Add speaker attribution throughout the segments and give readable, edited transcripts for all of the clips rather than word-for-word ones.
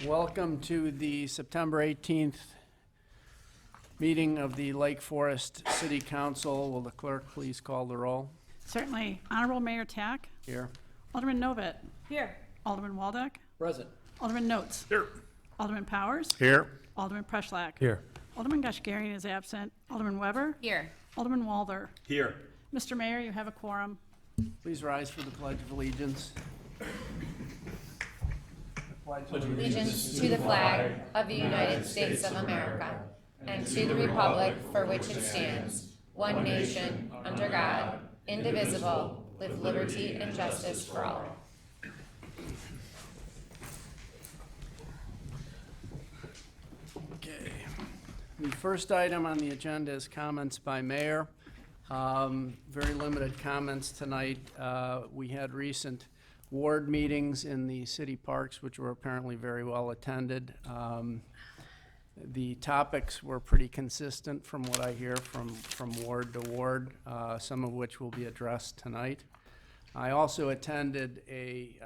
Speaker 1: Welcome to the September 18th meeting of the Lake Forest City Council. Will the clerk please call the roll?
Speaker 2: Certainly. Honorable Mayor Tack.
Speaker 1: Here.
Speaker 2: Alderman Novit.
Speaker 3: Here.
Speaker 2: Alderman Waldeck.
Speaker 4: Present.
Speaker 2: Alderman Notes.
Speaker 4: Here.
Speaker 2: Alderman Powers.
Speaker 4: Here.
Speaker 2: Alderman Preschlack.
Speaker 4: Here.
Speaker 2: Alderman Gushgarian is absent. Alderman Weber.
Speaker 3: Here.
Speaker 2: Alderman Walder.
Speaker 4: Here.
Speaker 2: Mr. Mayor, you have a quorum.
Speaker 1: Please rise for the Pledge of Allegiance.
Speaker 3: Allegiance to the flag of the United States of America and to the republic for which it stands, one nation, under God, indivisible, with liberty and justice for all.
Speaker 1: Okay. The first item on the agenda is comments by mayor. Very limited comments tonight. We had recent ward meetings in the city parks, which were apparently very well attended. The topics were pretty consistent from what I hear from ward to ward, some of which will be addressed tonight. I also attended a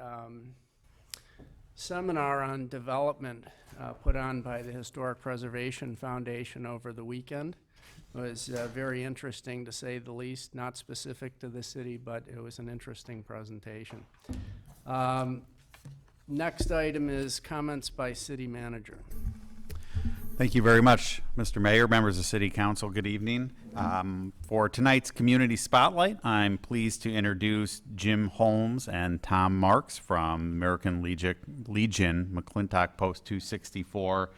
Speaker 1: seminar on development put on by the Historic Preservation Foundation over the weekend. It was very interesting, to say the least, not specific to the city, but it was an interesting presentation. Next item is comments by city manager.
Speaker 5: Thank you very much, Mr. Mayor, members of City Council. Good evening. For tonight's Community Spotlight, I'm pleased to introduce Jim Holmes and Tom Marks from American Legion, McClintock Post 264.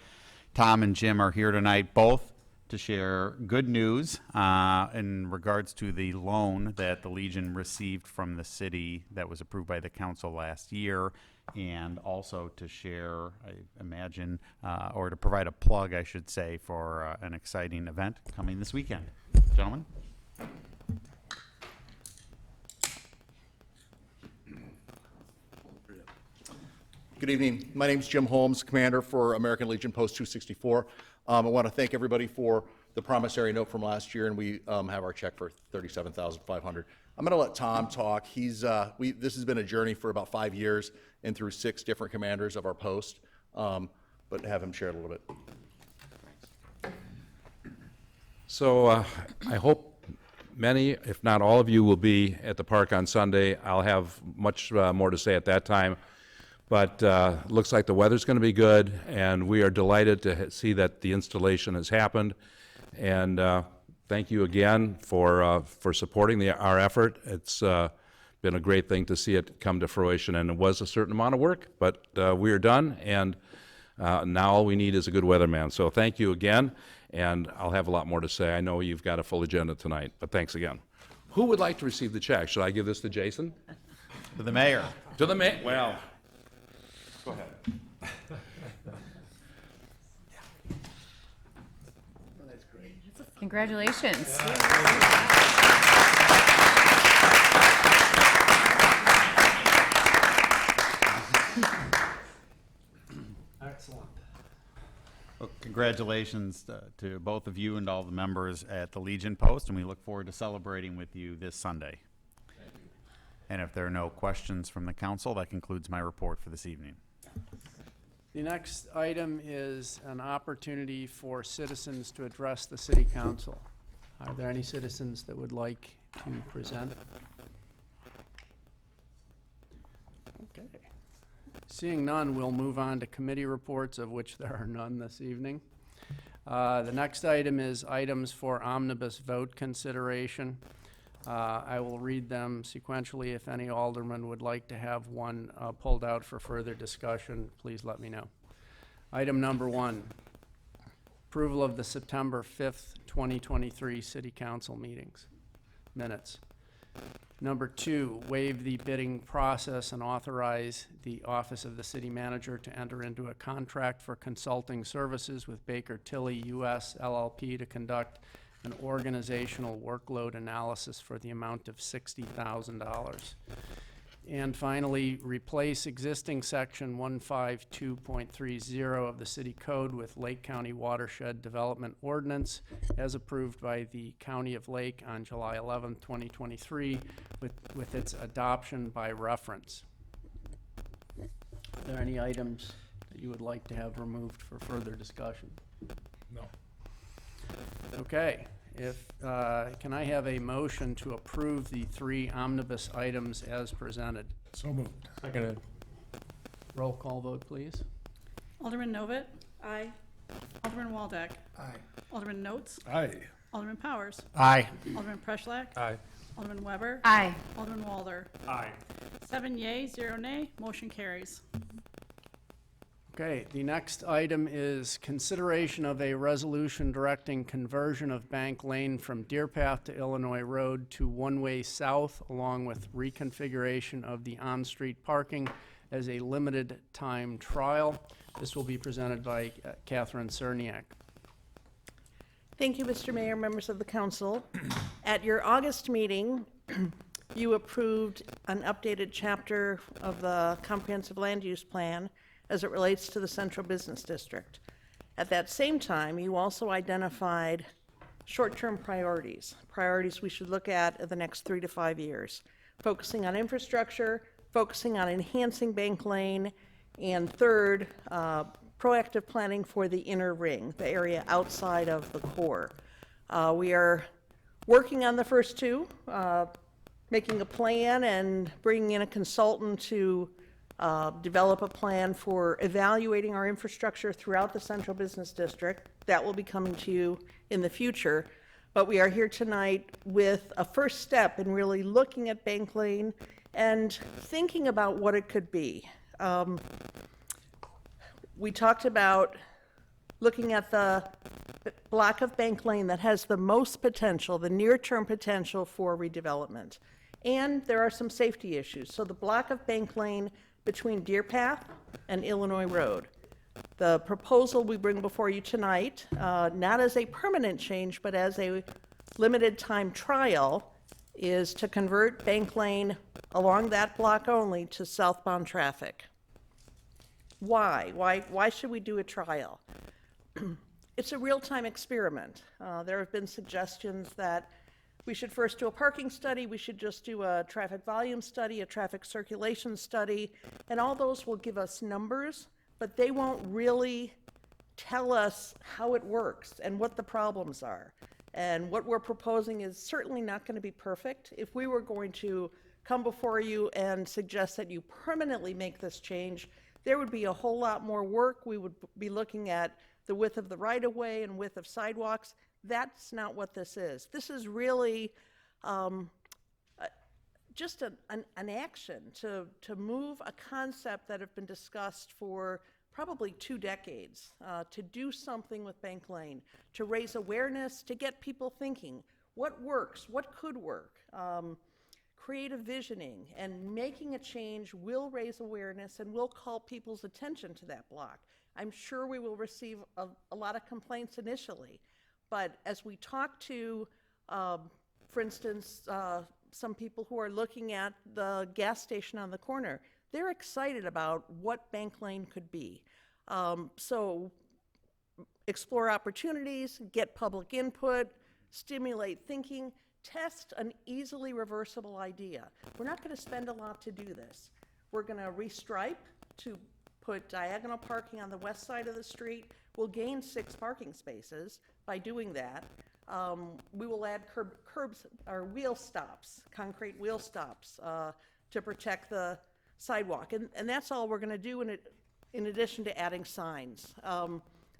Speaker 5: Tom and Jim are here tonight, both to share good news in regards to the loan that the Legion received from the city that was approved by the council last year, and also to share, I imagine, or to provide a plug, I should say, for an exciting event coming this weekend. Gentlemen.
Speaker 6: Good evening. My name is Jim Holmes, Commander for American Legion Post 264. I want to thank everybody for the promissory note from last year, and we have our check for $37,500. I'm going to let Tom talk. This has been a journey for about 5 years and through 6 different commanders of our post, but have him share a little bit.
Speaker 7: So I hope many, if not all of you, will be at the park on Sunday. I'll have much more to say at that time. But looks like the weather's going to be good, and we are delighted to see that the installation has happened. And thank you again for supporting our effort. It's been a great thing to see it come to fruition, and it was a certain amount of work, but we are done, and now all we need is a good weatherman. So thank you again, and I'll have a lot more to say. I know you've got a full agenda tonight, but thanks again. Who would like to receive the check? Should I give this to Jason?
Speaker 5: To the mayor.
Speaker 7: To the mayor? Well, go ahead.
Speaker 3: Congratulations.
Speaker 1: Excellent.
Speaker 5: Well, congratulations to both of you and all the members at the Legion Post, and we look forward to celebrating with you this Sunday. And if there are no questions from the council, that concludes my report for this evening.
Speaker 1: The next item is an opportunity for citizens to address the city council. Are there any citizens that would like to present? Okay. Seeing none, we'll move on to committee reports, of which there are none this evening. The next item is items for omnibus vote consideration. I will read them sequentially. If any alderman would like to have one pulled out for further discussion, please let me know. Item number 1, approval of the September 5th, 2023 City Council minutes. Number 2, waive the bidding process and authorize the Office of the City Manager to enter into a contract for consulting services with Baker Tilly US LLP to conduct an organizational workload analysis for the amount of $60,000. And finally, replace existing section 152.30 of the city code with Lake County Watershed Development Ordinance as approved by the County of Lake on July 11, 2023 with its adoption by reference. Are there any items that you would like to have removed for further discussion?
Speaker 4: No.
Speaker 1: Okay, can I have a motion to approve the 3 omnibus items as presented?
Speaker 4: So moved. Seconded.
Speaker 1: Roll call vote, please.
Speaker 2: Alderman Novit. Aye. Alderman Waldeck.
Speaker 4: Aye.
Speaker 2: Alderman Notes.
Speaker 4: Aye.
Speaker 2: Alderman Powers.
Speaker 4: Aye.
Speaker 2: Alderman Preschlack.
Speaker 4: Aye.
Speaker 2: Alderman Weber.
Speaker 3: Aye.
Speaker 2: Alderman Walder.
Speaker 4: Aye.
Speaker 2: 7 yea, 0 nay, motion carries.
Speaker 1: Okay, the next item is consideration of a resolution directing conversion of Bank Lane from Deer Path to Illinois Road to one-way south, along with reconfiguration of the on-street parking as a limited time trial. This will be presented by Catherine Cerniak.
Speaker 8: Thank you, Mr. Mayor, members of the council. At your August meeting, you approved an updated chapter of the comprehensive land use plan as it relates to the central business district. At that same time, you also identified short-term priorities we should look at in the next 3 to 5 years, focusing on infrastructure, focusing on enhancing Bank Lane, and third, proactive planning for the inner ring, the area outside of the core. We are working on the first 2, making a plan and bringing in a consultant to develop a plan for evaluating our infrastructure throughout the central business district. That will be coming to you in the future. But we are here tonight with a first step in really looking at Bank Lane and thinking about what it could be. We talked about looking at the block of Bank Lane that has the most potential, the near-term potential for redevelopment. And there are some safety issues. So the block of Bank Lane between Deer Path and Illinois Road. The proposal we bring before you tonight, not as a permanent change, but as a limited time trial, is to convert Bank Lane along that block only to southbound traffic. Why? Why should we do a trial? It's a real-time experiment. There have been suggestions that we should first do a parking study, we should just do a traffic volume study, a traffic circulation study, and all those will give us numbers, but they won't really tell us how it works and what the problems are. And what we're proposing is certainly not going to be perfect. If we were going to come before you and suggest that you permanently make this change, there would be a whole lot more work. We would be looking at the width of the right-of-way and width of sidewalks. That's not what this is. This is really just an action to move a concept that have been discussed for probably 2 decades, to do something with Bank Lane, to raise awareness, to get people thinking, what works, what could work, creative visioning, and making a change will raise awareness and will call people's attention to that block. I'm sure we will receive a lot of complaints initially, but as we talk to, for instance, some people who are looking at the gas station on the corner, they're excited about what Bank Lane could be. So explore opportunities, get public input, stimulate thinking, test an easily reversible idea. We're not going to spend a lot to do this. We're going to restripe to put diagonal parking on the west side of the street. We'll gain 6 parking spaces by doing that. We will add curbs or wheel stops, concrete wheel stops, to protect the sidewalk. And that's all we're going to do in addition to adding signs.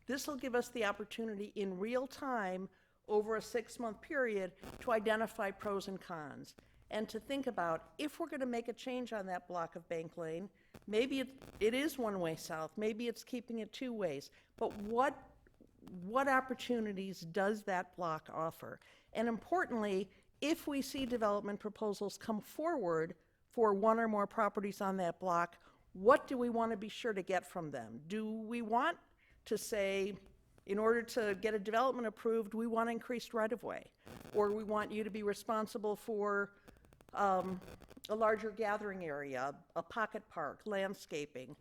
Speaker 8: This will give us the opportunity in real time over a 6-month period to identify pros and cons and to think about if we're going to make a change on that block of Bank Lane, maybe it is one-way south, maybe it's keeping it 2 ways, but what opportunities does that block offer? And importantly, if we see development proposals come forward for 1 or more properties on that block, what do we want to be sure to get from them? Do we want to say, in order to get a development approved, we want increased right-of-way, or we want you to be responsible for a larger gathering area, a pocket park, landscaping.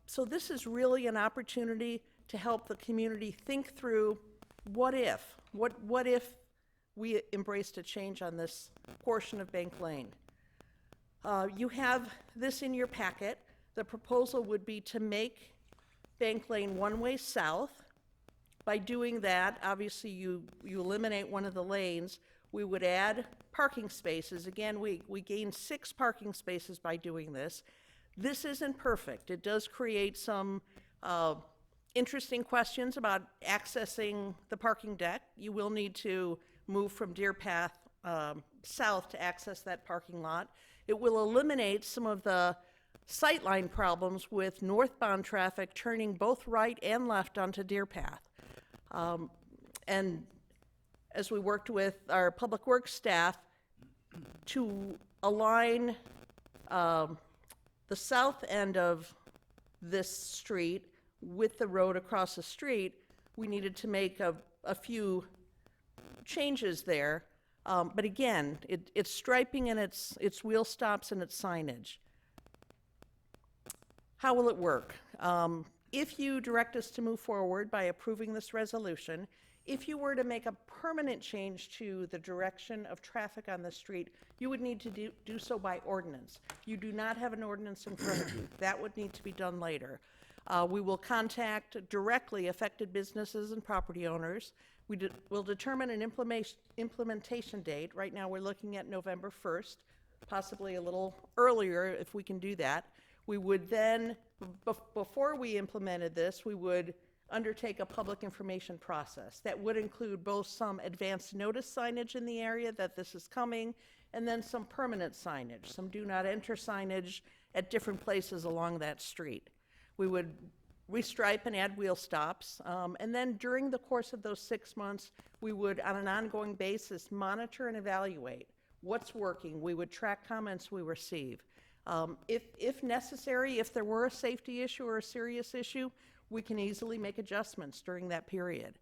Speaker 8: So this is really an opportunity to help the community think through what if we embraced a change on this portion of Bank Lane. You have this in your packet. The proposal would be to make Bank Lane one-way south. By doing that, obviously, you eliminate one of the lanes. We would add parking spaces. Again, we gained 6 parking spaces by doing this. This isn't perfect. It does create some interesting questions about accessing the parking deck. You will need to move from Deer Path south to access that parking lot. It will eliminate some of the sightline problems with northbound traffic turning both right and left onto Deer Path. And as we worked with our Public Works staff to align the south end of this street with the road across the street, we needed to make a few changes there. But again, it's striping and it's wheel stops and it's signage. How will it work? If you direct us to move forward by approving this resolution, if you were to make a permanent change to the direction of traffic on the street, you would need to do so by ordinance. You do not have an ordinance in front of you. That would need to be done later. We will contact directly affected businesses and property owners. We'll determine an implementation date. Right now, we're looking at November 1st, possibly a little earlier if we can do that. We would then, before we implemented this, we would undertake a public information process that would include both some advance notice signage in the area that this is coming, and then some permanent signage, some do not enter signage at different places along that street. We would restripe and add wheel stops, and then during the course of those 6 months, we would, on an ongoing basis, monitor and evaluate what's working. We would track comments we receive. If necessary, if there were a safety issue or a serious issue, we can easily make adjustments during that period.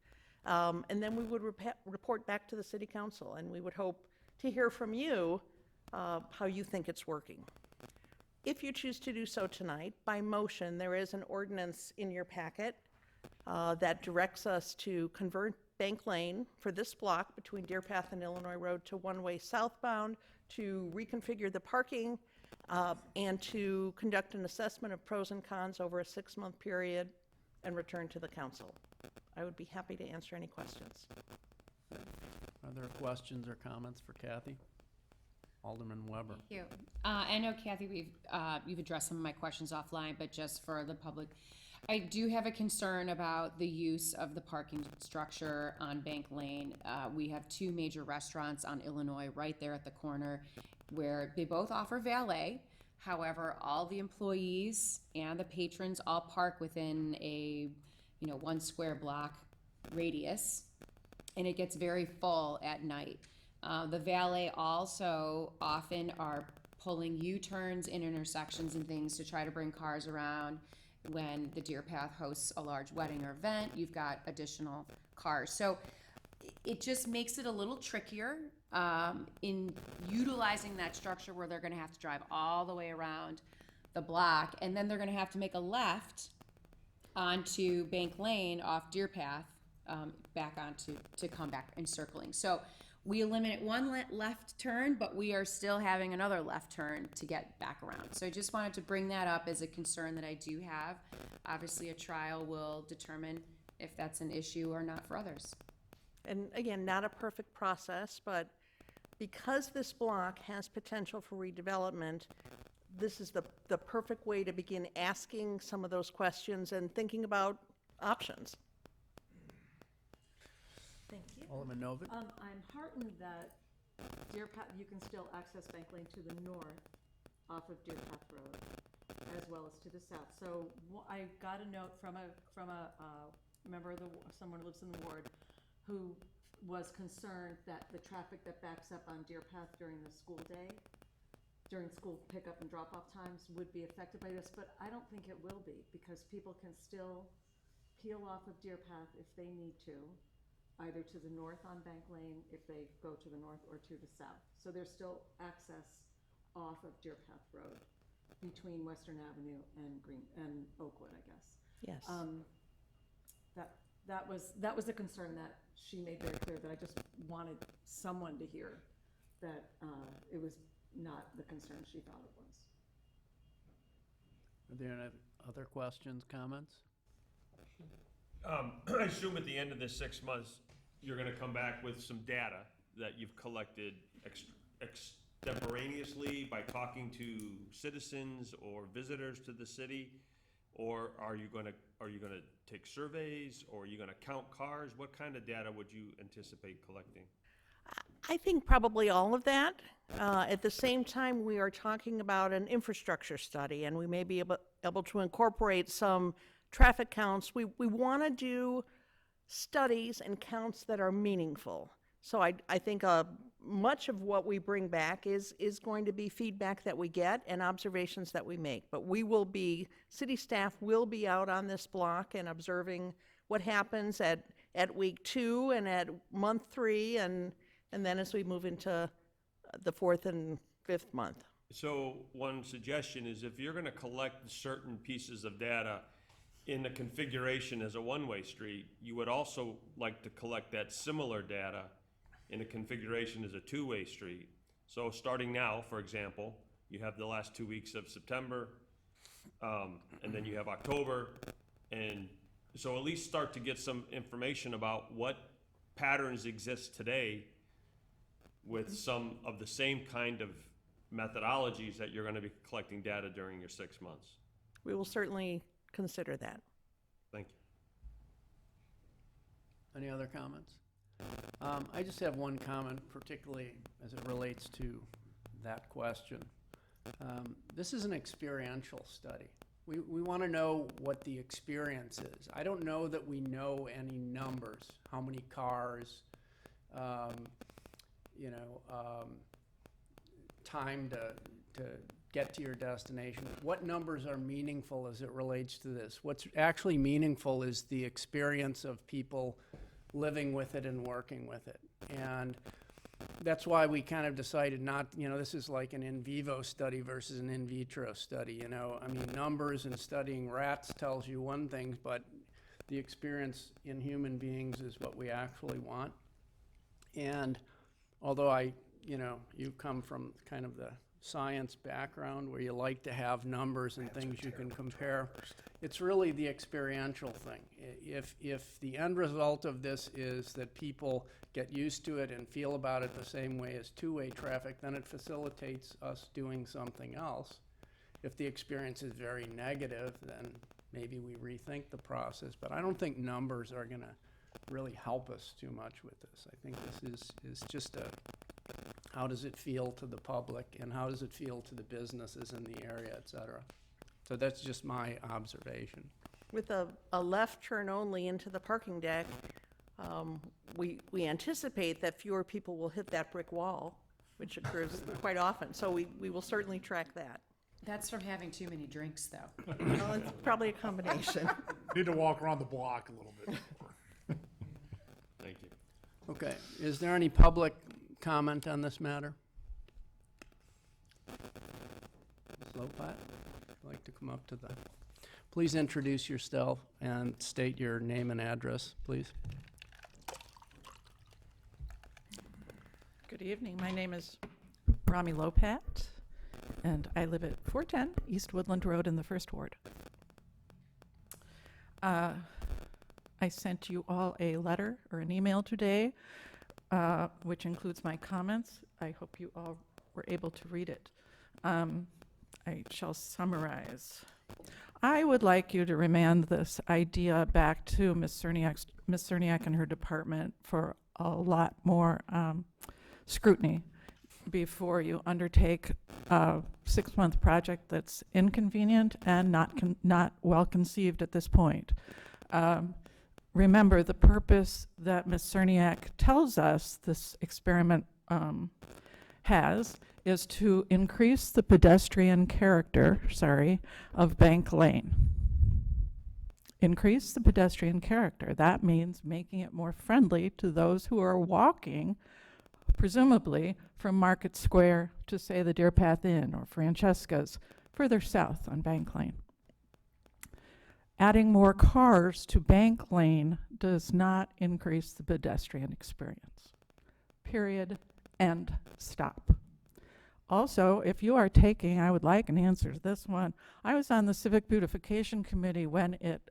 Speaker 8: And then we would report back to the City Council, and we would hope to hear from you how you think it's working. If you choose to do so tonight, by motion, there is an ordinance in your packet that directs us to convert Bank Lane for this block between Deer Path and Illinois Road to one-way southbound, to reconfigure the parking, and to conduct an assessment of pros and cons over a 6-month period and return to the council. I would be happy to answer any questions.
Speaker 1: Are there questions or comments for Kathy? Alderman Weber.
Speaker 3: Thank you. I know, Kathy, you've addressed some of my questions offline, but just for the public, I do have a concern about the use of the parking structure on Bank Lane. We have 2 major restaurants on Illinois right there at the corner where they both offer valet. However, all the employees and the patrons all park within a 1 square block radius, and it gets very full at night. The valet also often are pulling U-turns in intersections and things to try to bring cars around. When the Deer Path hosts a large wedding or event, you've got additional cars. So it just makes it a little trickier in utilizing that structure where they're going to have to drive all the way around the block, and then they're going to have to make a left onto Bank Lane off Deer Path, back onto to come back and circling. So we eliminate one left turn, but we are still having another left turn to get back around. So I just wanted to bring that up as a concern that I do have. Obviously, a trial will determine if that's an issue or not for others.
Speaker 8: And again, not a perfect process, but because this block has potential for redevelopment, this is the perfect way to begin asking some of those questions and thinking about options.
Speaker 9: Thank you.
Speaker 1: Alderman Novak.
Speaker 9: I'm heartened that Deer Path, you can still access Bank Lane to the north off of Deer Path Road, as well as to the south. So I got a note from a member of someone who lives in the ward who was concerned that the traffic that backs up on Deer Path during the school day, during school pickup and drop-off times, would be affected by this, but I don't think it will be, because people can still peel off of Deer Path if they need to, either to the north on Bank Lane if they go to the north, or to the south. So there's still access off of Deer Path Road between Western Avenue and Oakwood, I guess.
Speaker 8: Yes.
Speaker 9: That was a concern that she made very clear, that I just wanted someone to hear that it was not the concern she thought it was.
Speaker 1: Are there any other questions, comments?
Speaker 10: I assume at the end of this 6 months, you're gonna come back with some data that you've collected extemporaneously by talking to citizens or visitors to the city? Or are you gonna take surveys, or are you gonna count cars? What kind of data would you anticipate collecting?
Speaker 8: I think probably all of that. At the same time, we are talking about an infrastructure study, and we may be able to incorporate some traffic counts. We want to do studies and counts that are meaningful. So I think much of what we bring back is going to be feedback that we get and observations that we make. But city staff will be out on this block and observing what happens at week 2 and at month 3, and then as we move into the 4th and 5th month.
Speaker 10: So one suggestion is, if you're gonna collect certain pieces of data in a configuration as a one-way street, you would also like to collect that similar data in a configuration as a two-way street. So starting now, for example, you have the last 2 weeks of September, and then you have October, and so at least start to get some information about what patterns exist today with some of the same kind of methodologies that you're gonna be collecting data during your 6 months.
Speaker 8: We will certainly consider that.
Speaker 10: Thank you.
Speaker 1: Any other comments? I just have one comment, particularly as it relates to that question. This is an experiential study. We want to know what the experience is. I don't know that we know any numbers, how many cars, time to get to your destination. What numbers are meaningful as it relates to this? What's actually meaningful is the experience of people living with it and working with it. And that's why we kind of decided not, this is like an in vivo study versus an in vitro study, I mean, numbers and studying rats tells you one thing, but the experience in human beings is what we actually want. And although you come from kind of the science background where you like to have numbers and things you can compare, it's really the experiential thing. If the end result of this is that people get used to it and feel about it the same way as two-way traffic, then it facilitates us doing something else. If the experience is very negative, then maybe we rethink the process. But I don't think numbers are going to really help us too much with this. I think this is just how does it feel to the public, and how does it feel to the businesses in the area, et cetera. So that's just my observation.
Speaker 8: With a left turn only into the parking deck, we anticipate that fewer people will hit that brick wall, which occurs quite often. So we will certainly track that.
Speaker 11: That's from having too many drinks, though.
Speaker 8: Well, it's probably a combination.
Speaker 4: Need to walk around the block a little bit.
Speaker 10: Thank you.
Speaker 1: Okay, is there any public comment on this matter? Ms. Lopat, if you'd like to come up to the, please introduce yourself and state your name and address, please.
Speaker 12: Good evening. My name is Rami Lopat, and I live at 410 East Woodland Road in the First Ward. I sent you all a letter or an email today, which includes my comments. I hope you all were able to read it. I shall summarize. I would like you to remand this idea back to Ms. Cerniak and her department for a lot more scrutiny before you undertake a 6-month project that's inconvenient and not well conceived at this point. Remember, the purpose that Ms. Cerniak tells us this experiment has is to increase the pedestrian character, of Bank Lane. Increase the pedestrian character. That means making it more friendly to those who are walking, presumably from Market Square to, say, the Deer Path Inn or Francesca's, further south on Bank Lane. Adding more cars to Bank Lane does not increase the pedestrian experience. Period. End. Stop. Also, if you are taking, I would like an answer to this one. I was on the Civic Beautification Committee when it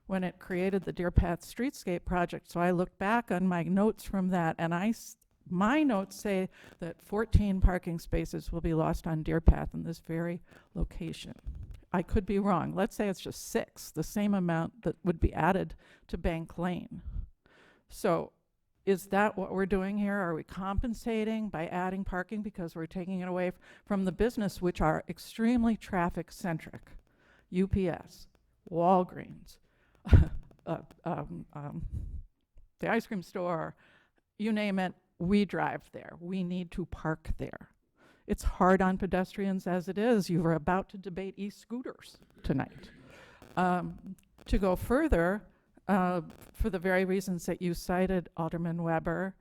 Speaker 12: when it created the Deer Path Streetscape project. So I looked back on my notes from that, and my notes say that 14 parking spaces will be lost on Deer Path in this very location. I could be wrong. Let's say it's just 6, the same amount that would be added to Bank Lane. So is that what we're doing here? Are we compensating by adding parking because we're taking it away from the business, which are extremely traffic centric? UPS, Walgreens, the ice cream store, you name it, we drive there. We need to park there. It's hard on pedestrians as it is. You were about to debate e-scooters tonight. To go further, for the very reasons that you cited, Alderman Weber,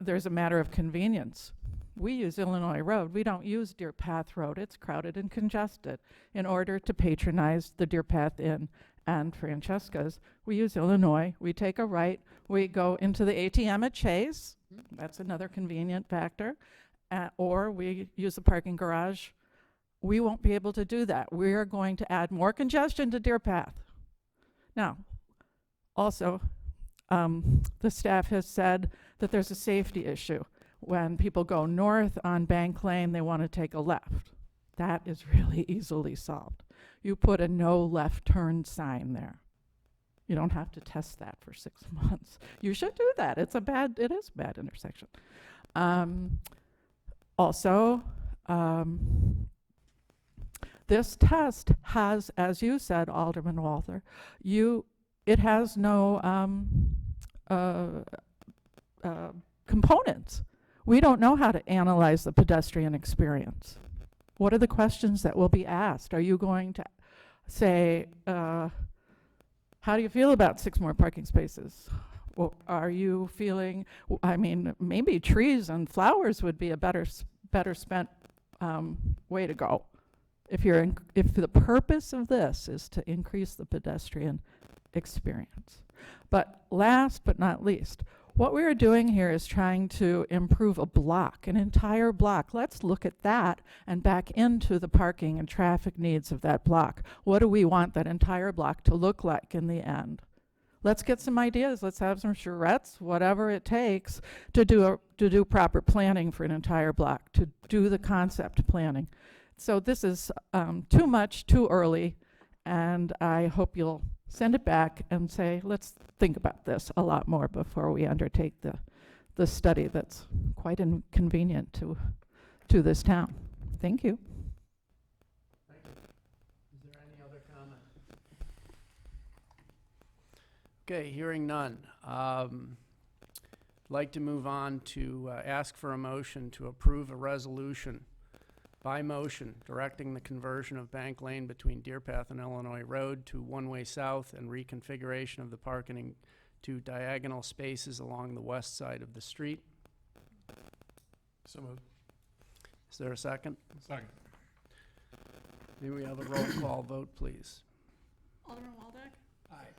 Speaker 12: there's a matter of convenience. We use Illinois Road. We don't use Deer Path Road. It's crowded and congested. In order to patronize the Deer Path Inn and Francesca's, we use Illinois. We take a right. We go into the ATM at Chase. That's another convenient factor. Or we use the parking garage. We won't be able to do that. We are going to add more congestion to Deer Path. Now, also, the staff has said that there's a safety issue. When people go north on Bank Lane, they want to take a left. That is really easily solved. You put a no left turn sign there. You don't have to test that for 6 months. You should do that. It is a bad intersection. Also, this test has, as you said, Alderman Walther, it has no components. We don't know how to analyze the pedestrian experience. What are the questions that will be asked? Are you going to say, how do you feel about 6 more parking spaces? Well, are you feeling, I mean, maybe trees and flowers would be a better spent way to go. If the purpose of this is to increase the pedestrian experience. But last but not least, what we're doing here is trying to improve a block, an entire block. Let's look at that and back into the parking and traffic needs of that block. What do we want that entire block to look like in the end? Let's get some ideas. Let's have some charrettes, whatever it takes to do proper planning for an entire block, to do the concept planning. So this is too much, too early, and I hope you'll send it back and say, let's think about this a lot more before we undertake the study that's quite inconvenient to this town. Thank you.
Speaker 1: Thank you. Is there any other comment? Okay, hearing none. Like to move on to ask for a motion to approve a resolution by motion directing the conversion of Bank Lane between Deer Path and Illinois Road to one-way south and reconfiguration of the parking to diagonal spaces along the west side of the street.
Speaker 4: So moved.
Speaker 1: Is there a second?
Speaker 4: Second.
Speaker 1: May we have a roll call vote, please?
Speaker 2: Alderman Waldeck?
Speaker 4: Aye.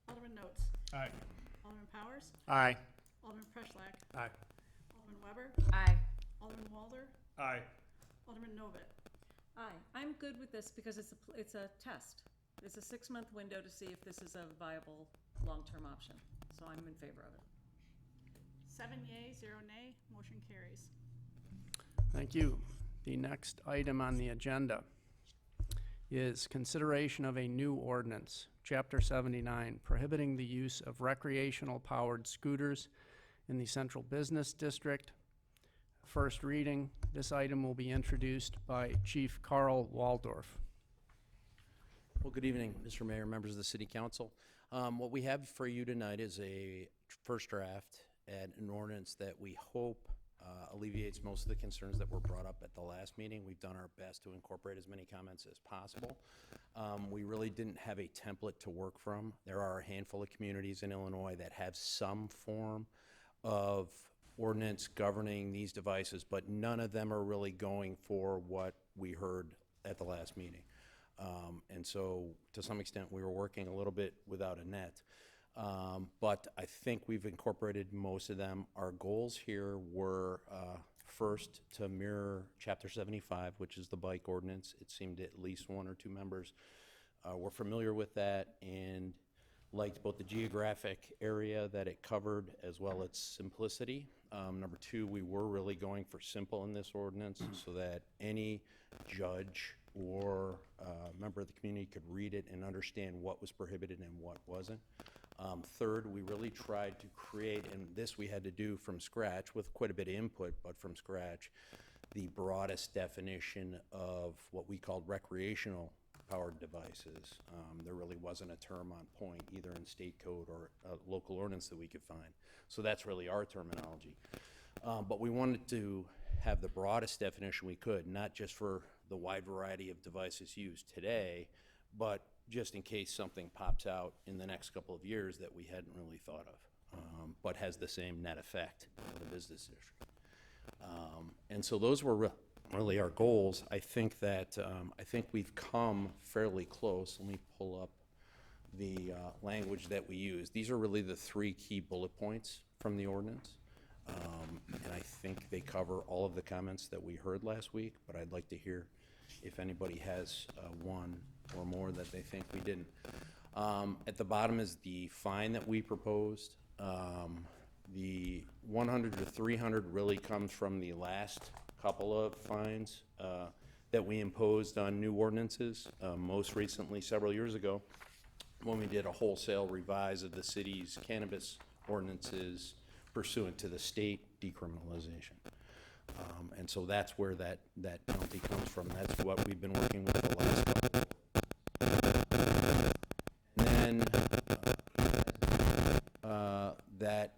Speaker 2: Alderman Notes?
Speaker 4: Aye.
Speaker 2: Alderman Powers?
Speaker 4: Aye.
Speaker 2: Alderman Preschlack?
Speaker 4: Aye.
Speaker 2: Alderman Weber?
Speaker 11: Aye.
Speaker 2: Alderman Walther?
Speaker 10: Aye.
Speaker 2: Alderman Novit?
Speaker 9: Aye, I'm good with this because it's a test. It's a 6-month window to see if this is a viable long-term option. So I'm in favor of it.
Speaker 2: 7 yea, 0 nay, motion carries.
Speaker 1: Thank you. The next item on the agenda is consideration of a new ordinance, Chapter 79, prohibiting the use of recreational powered scooters in the Central Business District. First reading. This item will be introduced by Chief Carl Waldorf.
Speaker 13: Well, good evening, Mr. Mayor, members of the City Council. What we have for you tonight is a first draft and an ordinance that we hope alleviates most of the concerns that were brought up at the last meeting. We've done our best to incorporate as many comments as possible. We really didn't have a template to work from. There are a handful of communities in Illinois that have some form of ordinance governing these devices, but none of them are really going for what we heard at the last meeting. And so to some extent we were working a little bit without a net. But I think we've incorporated most of them. Our goals here were first to mirror Chapter 75, which is the bike ordinance. It seemed at least 1 or 2 members were familiar with that, and liked both the geographic area that it covered as well as simplicity. Number two, we were really going for simple in this ordinance so that any judge or member of the community could read it and understand what was prohibited and what wasn't. Third, we really tried to create, and this we had to do from scratch with quite a bit of input, but from scratch, the broadest definition of what we called recreational powered devices. There really wasn't a term on point, either in state code or a local ordinance that we could find. So that's really our terminology. But we wanted to have the broadest definition we could, not just for the wide variety of devices used today, but just in case something pops out in the next couple of years that we hadn't really thought of, but has the same net effect on the business district. And so those were really our goals. I think that, I think we've come fairly close. Let me pull up the language that we use. These are really the three key bullet points from the ordinance. And I think they cover all of the comments that we heard last week, but I'd like to hear if anybody has one or more that they think we didn't. At the bottom is the fine that we proposed. The 100 to 300 really comes from the last couple of fines that we imposed on new ordinances, most recently several years ago when we did a wholesale revise of the city's cannabis ordinances pursuant to the state decriminalization. And so that's where that penalty comes from. That's what we've been working with the last couple. And then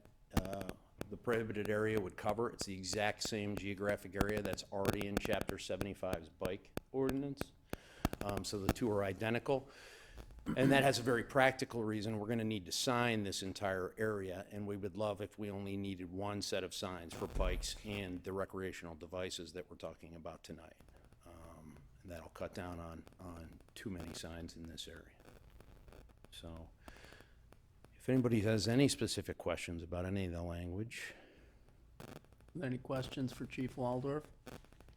Speaker 13: the prohibited area would cover, it's the exact same geographic area that's already in Chapter 75's bike ordinance. So the two are identical. And that has a very practical reason. We're gonna need to sign this entire area, and we would love if we only needed one set of signs for bikes and the recreational devices that we're talking about tonight. And that'll cut down on too many signs in this area. So, if anybody has any specific questions about any of the language,
Speaker 1: Any questions for Chief Waldorf?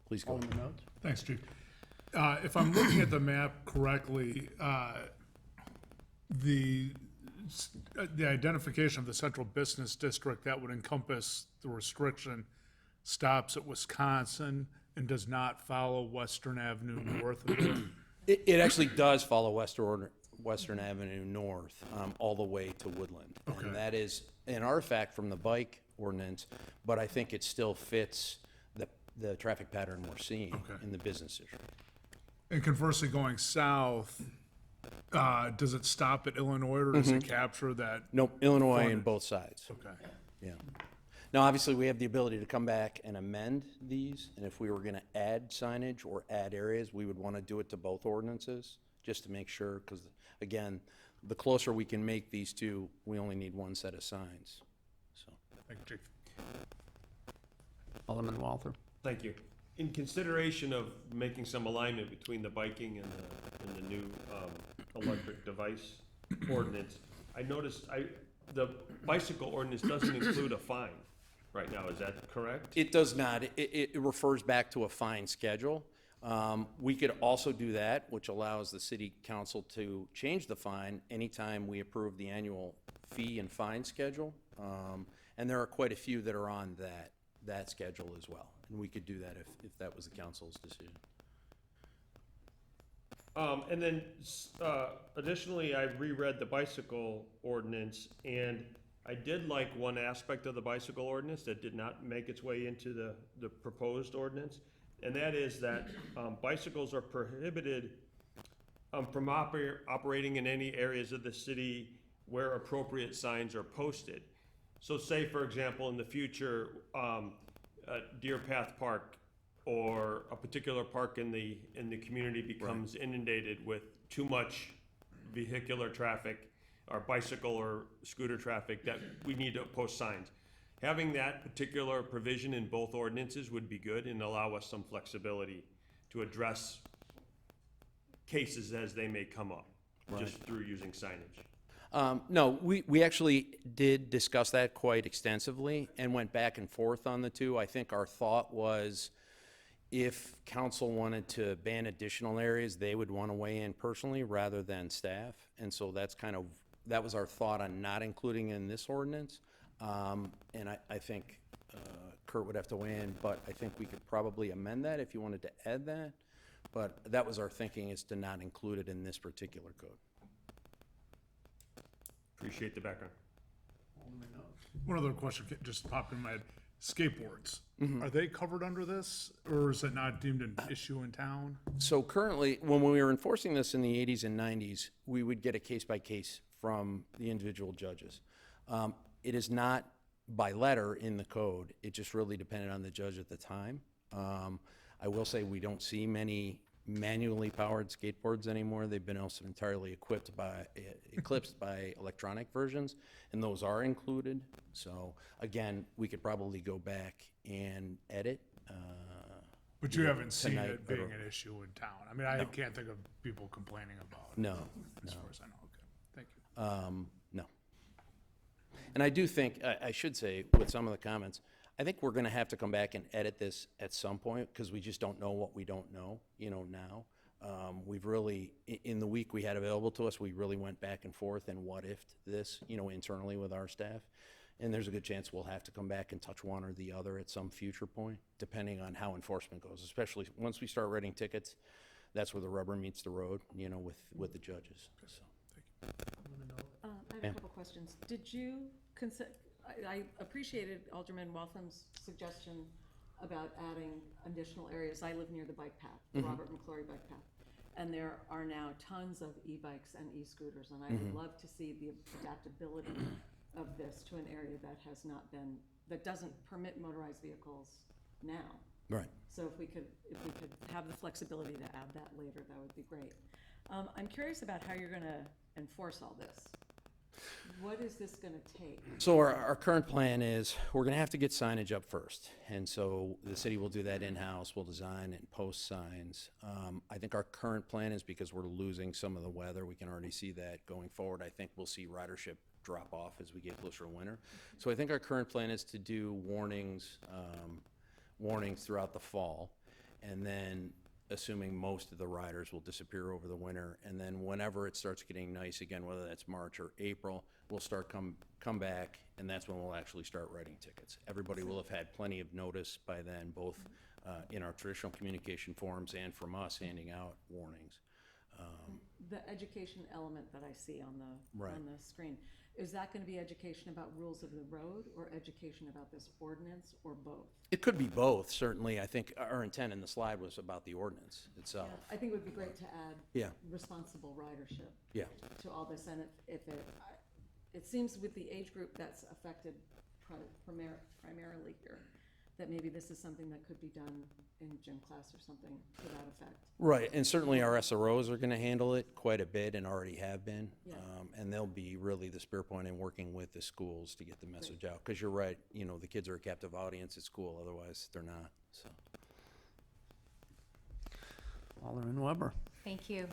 Speaker 13: please go
Speaker 1: On
Speaker 13: ahead.
Speaker 1: the notes?
Speaker 4: Thanks, Chief. If I'm looking at the map correctly, the identification of the central business district, that would encompass the restriction stops at Wisconsin and does not follow Western Avenue north of it.
Speaker 13: It actually does follow Western Avenue North, all the way to Woodland.
Speaker 4: Okay.
Speaker 13: And that is an artifact from the bike ordinance, but I think it still fits the traffic pattern we're seeing
Speaker 4: Okay.
Speaker 13: in the business district.
Speaker 4: And conversely, going south, does it stop at Illinois or does it capture that?
Speaker 13: Nope, Illinois
Speaker 4: Frontage.
Speaker 13: on both sides.
Speaker 4: Okay.
Speaker 13: Yeah. Now, obviously, we have the ability to come back and amend these, and if we were gonna add signage or add areas, we would wanna do it to both ordinances, just to make sure, because, again, the closer we can make these two, we only need one set of signs, so.
Speaker 4: Thank you, Chief.
Speaker 1: Alderman Walther?
Speaker 10: Thank you. In consideration of making some alignment between the biking and the new electric device ordinance, I noticed the bicycle ordinance doesn't include a fine right now, is that correct?
Speaker 13: It does not. It refers back to a fine schedule. We could also do that, which allows the city council to change the fine anytime we approve the annual fee and fine schedule. And there are quite a few that are on that schedule as well. And we could do that if that was the council's decision.
Speaker 10: And then additionally, I reread the bicycle ordinance, and I did like one aspect of the bicycle ordinance that did not make its way into the proposed ordinance, and that is that bicycles are prohibited from operating in any areas of the city where appropriate signs are posted. So say, for example, in the future, Deer Path Park or a particular park in the community becomes inundated with too much vehicular traffic or bicycle or scooter traffic, that we need to post signs. Having that particular provision in both ordinances would be good and allow us some flexibility to address cases as they may come up, just through using signage.
Speaker 13: No, we actually did discuss that quite extensively and went back and forth on the two. I think our thought was, if council wanted to ban additional areas, they would want to weigh in personally rather than staff. And so that's kind of That was our thought on not including in this ordinance. And I think Kurt would have to weigh in, but I think we could probably amend that if you wanted to add that. But that was our thinking, is to not include it in this particular code.
Speaker 10: Appreciate the background.
Speaker 4: One other question just popped in my head. Skateboards, are they covered under this, or is it not deemed an issue in town?
Speaker 13: So currently, when we were enforcing this in the 80s and 90s, we would get a case-by-case from the individual judges. It is not by letter in the code. It just really depended on the judge at the time. I will say we don't see many manually powered skateboards anymore. They've been also entirely eclipsed by electronic versions, and those are included. So again, we could probably go back and edit.
Speaker 4: But you haven't seen
Speaker 13: tonight,
Speaker 4: it
Speaker 13: but-
Speaker 4: being an issue in town? I mean, I can't think of people complaining about it.
Speaker 13: No,
Speaker 4: As
Speaker 13: no.
Speaker 4: far as I know, okay, thank you.
Speaker 13: No. And I do think, I should say, with some of the comments, I think we're gonna have to come back and edit this at some point, because we just don't know what we don't know, now. We've really, in the week we had available to us, we really went back and forth and what-ifed this, internally with our staff. And there's a good chance we'll have to come back and touch one or the other at some future point, depending on how enforcement goes, especially once we start writing tickets. That's where the rubber meets the road, with the judges, so.
Speaker 9: I have
Speaker 13: Yeah.
Speaker 9: a couple questions. Did you I appreciated Alderman Waltham's suggestion about adding additional areas. I live near the bike path, the Robert McClory bike path. And there are now tons of e-bikes and e-scooters, and I would love to see the adaptability of this to an area that doesn't permit motorized vehicles now.
Speaker 13: Right.
Speaker 9: So if we could have the flexibility to add that later, that would be great. I'm curious about how you're gonna enforce all this. What is this gonna take?
Speaker 13: So our current plan is, we're gonna have to get signage up first. And so the city will do that in-house. We'll design and post signs. I think our current plan is, because we're losing some of the weather, we can already see that going forward. I think we'll see ridership drop off as we get closer to winter. So I think our current plan is to do warnings throughout the fall. And then, assuming most of the riders will disappear over the winter, and then whenever it starts getting nice again, whether that's March or April, we'll start come back, and that's when we'll actually start writing tickets. Everybody will have had plenty of notice by then, both in our traditional communication forms and from us handing out warnings.
Speaker 9: The education element that I see on
Speaker 13: Right.
Speaker 9: the screen, is that gonna be education about rules of the road, or education about this ordinance, or both?
Speaker 13: It could be both, certainly. I think our intent in the slide was about the ordinance itself.
Speaker 9: I think it would be great to add
Speaker 13: Yeah.
Speaker 9: responsible ridership
Speaker 13: Yeah.
Speaker 9: to all this, and it seems with the age group that's affected primarily here, that maybe this is something that could be done in gym class or something to that effect.
Speaker 13: Right, and certainly our SROs are gonna handle it quite a bit and already have been.
Speaker 9: Yeah.
Speaker 13: And they'll be really the spear point in working with the schools to get the message out. Because you're right, the kids are a captive audience at school, otherwise they're not, so.
Speaker 1: Alderman Weber.
Speaker 3: Thank you.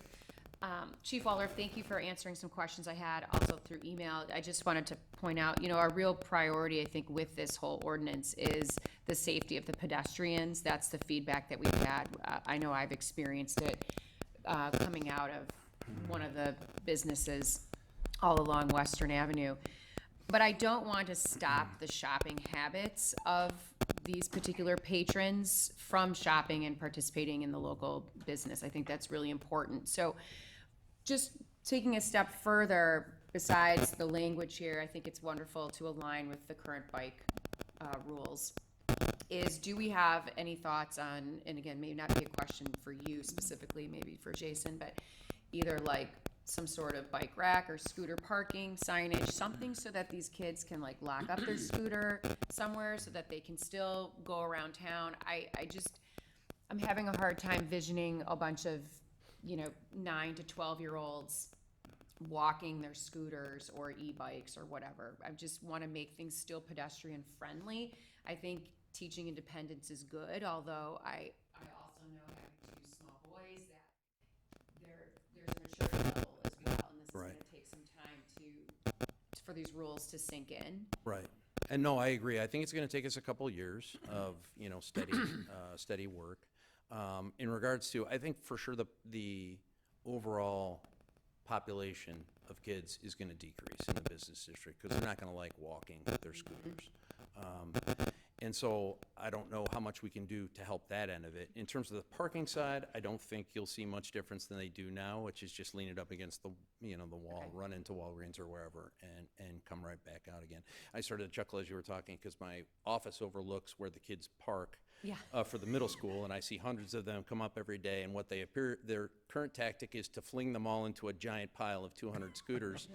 Speaker 3: Chief Waldorf, thank you for answering some questions I had also through email. I just wanted to point out, our real priority, I think, with this whole ordinance is the safety of the pedestrians. That's the feedback that we've had. I know I've experienced it coming out of one of the businesses all along Western Avenue. But I don't want to stop the shopping habits of these particular patrons from shopping and participating in the local business. I think that's really important. So just taking a step further, besides the language here, I think it's wonderful to align with the current bike rules. Do we have any thoughts on, and again, maybe not be a question for you specifically, maybe for Jason, but either like some sort of bike rack or scooter parking signage, something so that these kids can like lock up their scooter somewhere so that they can still go around town. I'm having a hard time visioning a bunch of 9 to 12-year-olds walking their scooters or e-bikes or whatever. I just want to make things still pedestrian friendly. I think teaching independence is good, although I also know having 2 small boys that there's a maturity level as well, and this is
Speaker 13: Right.
Speaker 3: going to take some time for these rules to sink in.
Speaker 13: Right. And no, I agree. I think it's gonna take us a couple years of, steady work. In regards to, I think for sure the overall population of kids is going to decrease in the business district because they're not going to like walking their scooters. And so I don't know how much we can do to help that end of it. In terms of the parking side, I don't think you'll see much difference than they do now, which is just lean it up against the, the wall, run into Walgreens or wherever, and come right back out again. I started to chuckle as you were talking because my office overlooks where the kids park for the middle school, and I see hundreds of them come up every day, and what their current tactic is to fling them all into a giant pile of 200 scooters,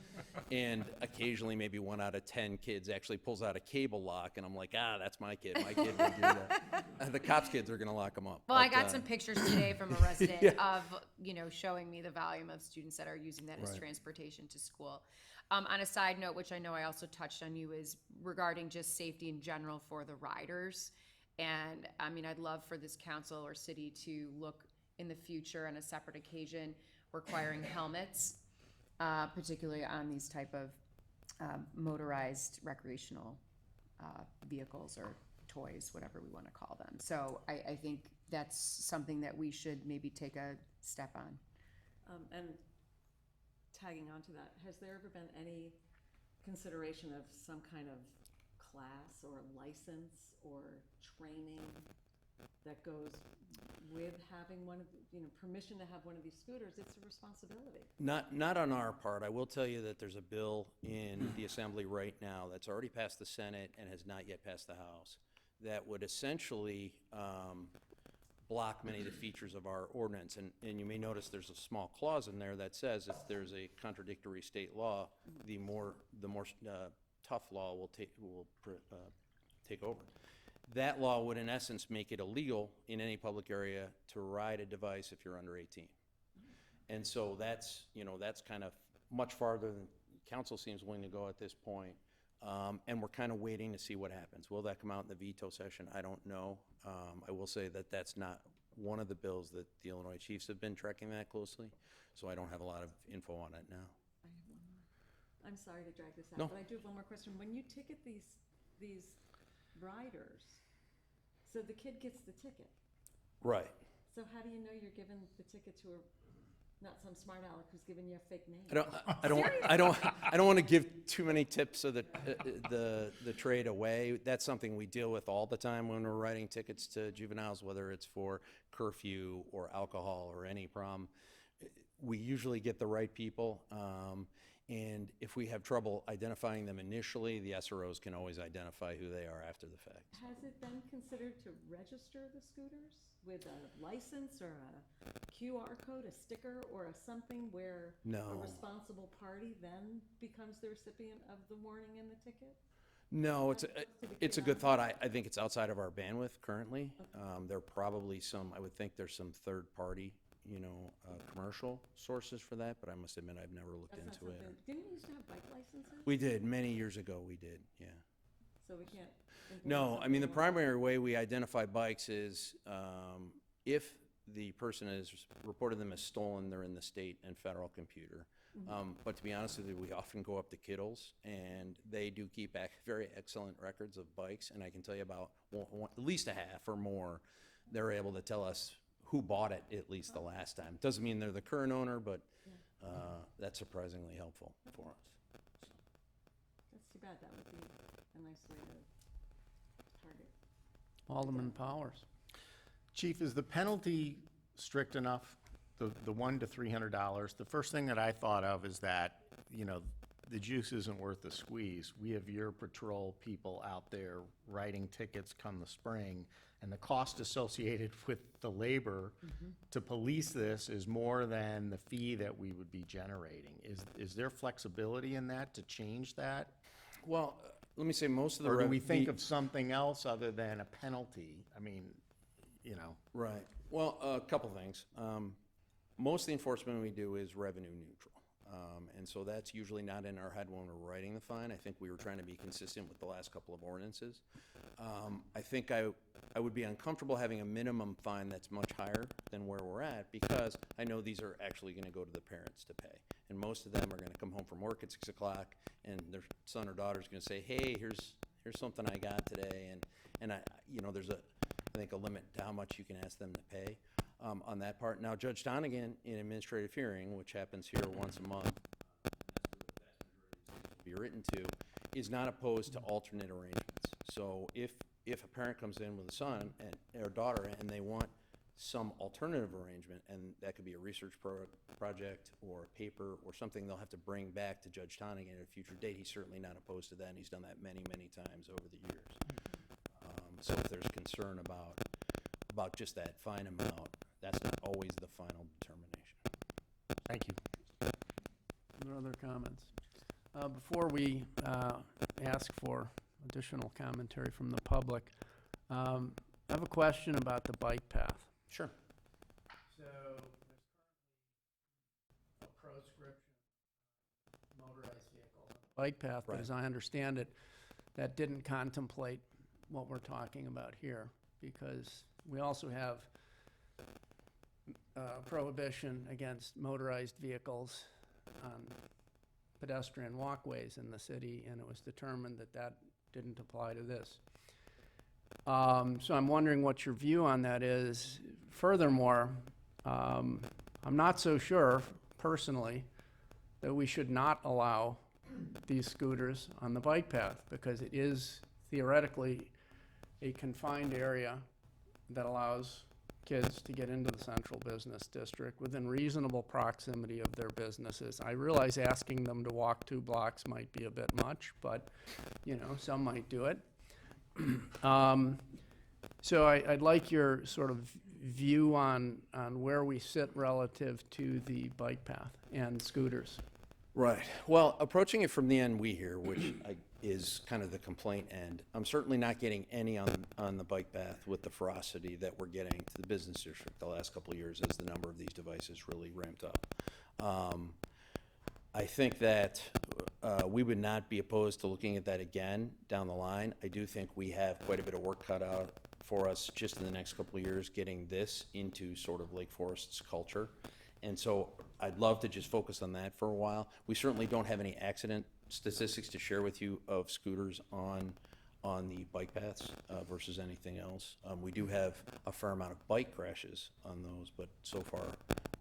Speaker 13: and occasionally maybe 1 out of 10 kids actually pulls out a cable lock, and I'm like, that's my kid. My kid would do that. The cops' kids are going to lock them up.
Speaker 11: Well, I
Speaker 13: But,
Speaker 11: got some pictures today from a resident of, showing me the volume of students that are using that as
Speaker 13: Right.
Speaker 11: transportation to school. On a side note, which I know I also touched on you, is regarding just safety in general for the riders. And I mean, I'd love for this council or city to look in the future on a separate occasion requiring helmets, particularly on these type of motorized recreational vehicles or toys, whatever we want to call them. So I think that's something that we should maybe take a step on.
Speaker 9: And tagging on to that, has there ever been any consideration of some kind of class or license or training that goes with having one of, permission to have one of these scooters? It's a responsibility.
Speaker 13: Not on our part. I will tell you that there's a bill in the Assembly right now that's already passed the Senate and has not yet passed the House that would essentially block many of the features of our ordinance. And you may notice there's a small clause in there that says if there's a contradictory state law, the more tough law will take over. That law would, in essence, make it illegal in any public area to ride a device if you're under 18. And so that's kind of much farther than council seems willing to go at this point. And we're kind of waiting to see what happens. Will that come out in the veto session? I don't know. I will say that that's not one of the bills that the Illinois Chiefs have been tracking that closely, so I don't have a lot of info on it now.
Speaker 9: I have one more. I'm sorry to drag this out,
Speaker 13: No.
Speaker 9: but I do have one more question. When you ticket these riders, so the kid gets the ticket.
Speaker 13: Right.
Speaker 9: So how do you know you're giving the ticket to not some smart aleck who's giving you a fake name?
Speaker 13: I don't want to give too many tips of the trade away. That's something we deal with all the time when we're writing tickets to juveniles, whether it's for curfew or alcohol or any problem. We usually get the right people. And if we have trouble identifying them initially, the SROs can always identify who they are after the fact.
Speaker 9: Has it been considered to register the scooters with a license or a QR code, a sticker, or something where
Speaker 13: No.
Speaker 9: a responsible party then becomes the recipient of the warning and the ticket?
Speaker 13: No, it's a good thought. I think it's outside of our bandwidth currently. There are probably I would think there's some third-party, commercial sources for that, but I must admit I've never looked
Speaker 9: That's not
Speaker 13: into it.
Speaker 9: something, didn't we used to have bike licenses?
Speaker 13: We did, many years ago we did, yeah.
Speaker 9: So we can't. implement
Speaker 13: No, I
Speaker 9: something
Speaker 13: mean, the
Speaker 9: more-
Speaker 13: primary way we identify bikes is if the person has reported them as stolen, they're in the state and federal computer. But to be honest with you, we often go up to Kittles, and they do keep very excellent records of bikes, and I can tell you about at least a half or more, they're able to tell us who bought it at least the last time. Doesn't mean they're the current owner, but that's surprisingly helpful for us.
Speaker 9: That's too bad. That would be a nice way to target.
Speaker 1: Alderman Powers.
Speaker 14: Chief, is the penalty strict enough, the $100 to $300? The first thing that I thought of is that, the juice isn't worth the squeeze. We have your patrol people out there writing tickets come the spring, and the cost associated with the labor to police this is more than the fee that we would be generating. Is there flexibility in that to change that?
Speaker 13: Well, let me say most of the.
Speaker 14: Or do we think of something else other than a penalty? I mean,
Speaker 13: Right. Well, a couple things. Most of the enforcement we do is revenue neutral. And so that's usually not in our head when we're writing the fine. I think we were trying to be consistent with the last couple of ordinances. I think I would be uncomfortable having a minimum fine that's much higher than where we're at because I know these are actually going to go to the parents to pay. And most of them are going to come home from work at 6 o'clock and their son or daughter is going to say, hey, here's something I got today. And there's I think a limit to how much you can ask them to pay. on that part. Now, Judge Donegan, in administrative hearing, which happens here once a month, be written to, is not opposed to alternate arrangements. So if a parent comes in with a son or daughter and they want some alternative arrangement, and that could be a research project or a paper or something they'll have to bring back to Judge Donegan at a future date, he's certainly not opposed to that, and he's done that many, many times over the years. So if there's concern about just that fine amount, that's not always the final determination.
Speaker 14: Thank you.
Speaker 1: No other comments? Before we ask for additional commentary from the public, I have a question about the bike path.
Speaker 13: Sure.
Speaker 1: So there's currently a proscription of motorized vehicles on the bike path, but
Speaker 13: Right.
Speaker 1: as I understand it, that didn't contemplate what we're talking about here, because we also have prohibition against motorized vehicles on pedestrian walkways in the city, and it was determined that that didn't apply to this. So I'm wondering what your view on that is. Furthermore, I'm not so sure personally that we should not allow these scooters on the bike path, because it is theoretically a confined area that allows kids to get into the central business district within reasonable proximity of their businesses. I realize asking them to walk 2 blocks might be a bit much, but, you know, some might do it. So I'd like your sort of view on where we sit relative to the bike path and scooters.
Speaker 13: Right. Well, approaching it from the end we hear, which is kind of the complaint end, I'm certainly not getting any on the bike path with the ferocity that we're getting to the business district the last couple of years as the number of these devices really ramped up. I think that we would not be opposed to looking at that again down the line. I do think we have quite a bit of work cut out for us just in the next couple of years getting this into sort of Lake Forest's culture. And so I'd love to just focus on that for a while. We certainly don't have any accident statistics to share with you of scooters on the bike paths versus anything else. We do have a fair amount of bike crashes on those, but so far,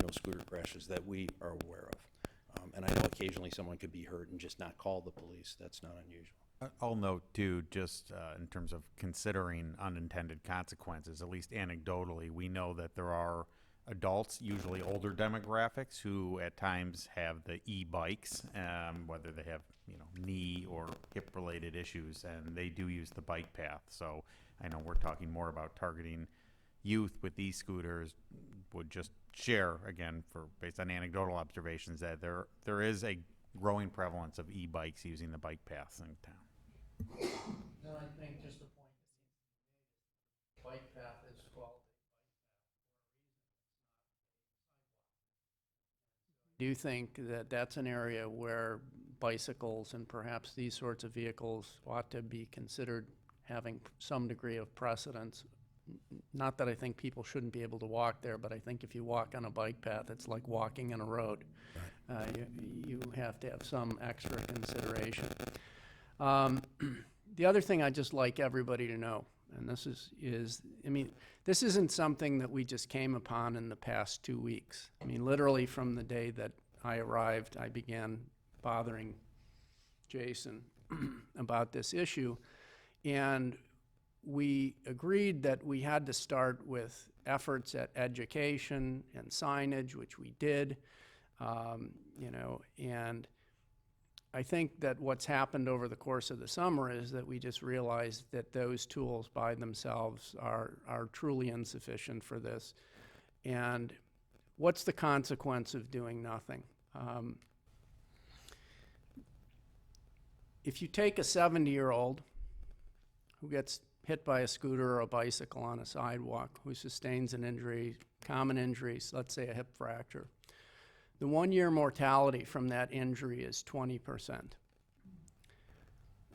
Speaker 13: no scooter crashes that we are aware of. And I know occasionally someone could be hurt and just not call the police. That's not unusual.
Speaker 5: I'll note too, just in terms of considering unintended consequences, at least anecdotally, we know that there are adults, usually older demographics, who at times have the e-bikes, whether they have, you know, knee or hip-related issues, and they do use the bike path. So I know we're talking more about targeting youth with these scooters. Would just share, again, based on anecdotal observations, that there is a growing prevalence of e-bikes using the bike paths in town.
Speaker 1: No, I think just the point that bike path is called do you think that that's an area where bicycles and perhaps these sorts of vehicles ought to be considered having some degree of precedence? Not that I think people shouldn't be able to walk there, but I think if you walk on a bike path, it's like walking on a road. You have to have some extra consideration. The other thing I'd just like everybody to know, and this is, I mean, this isn't something that we just came upon in the past 2 weeks. I mean, literally from the day that I arrived, I began bothering Jason about this issue. And we agreed that we had to start with efforts at education and signage, which we did, you know, and I think that what's happened over the course of the summer is that we just realized that those tools by themselves are truly insufficient for this. And what's the consequence of doing nothing? If you take a 70-year-old who gets hit by a scooter or a bicycle on a sidewalk, who sustains an injury, common injuries, let's say a hip fracture, the 1-year mortality from that injury is 20%.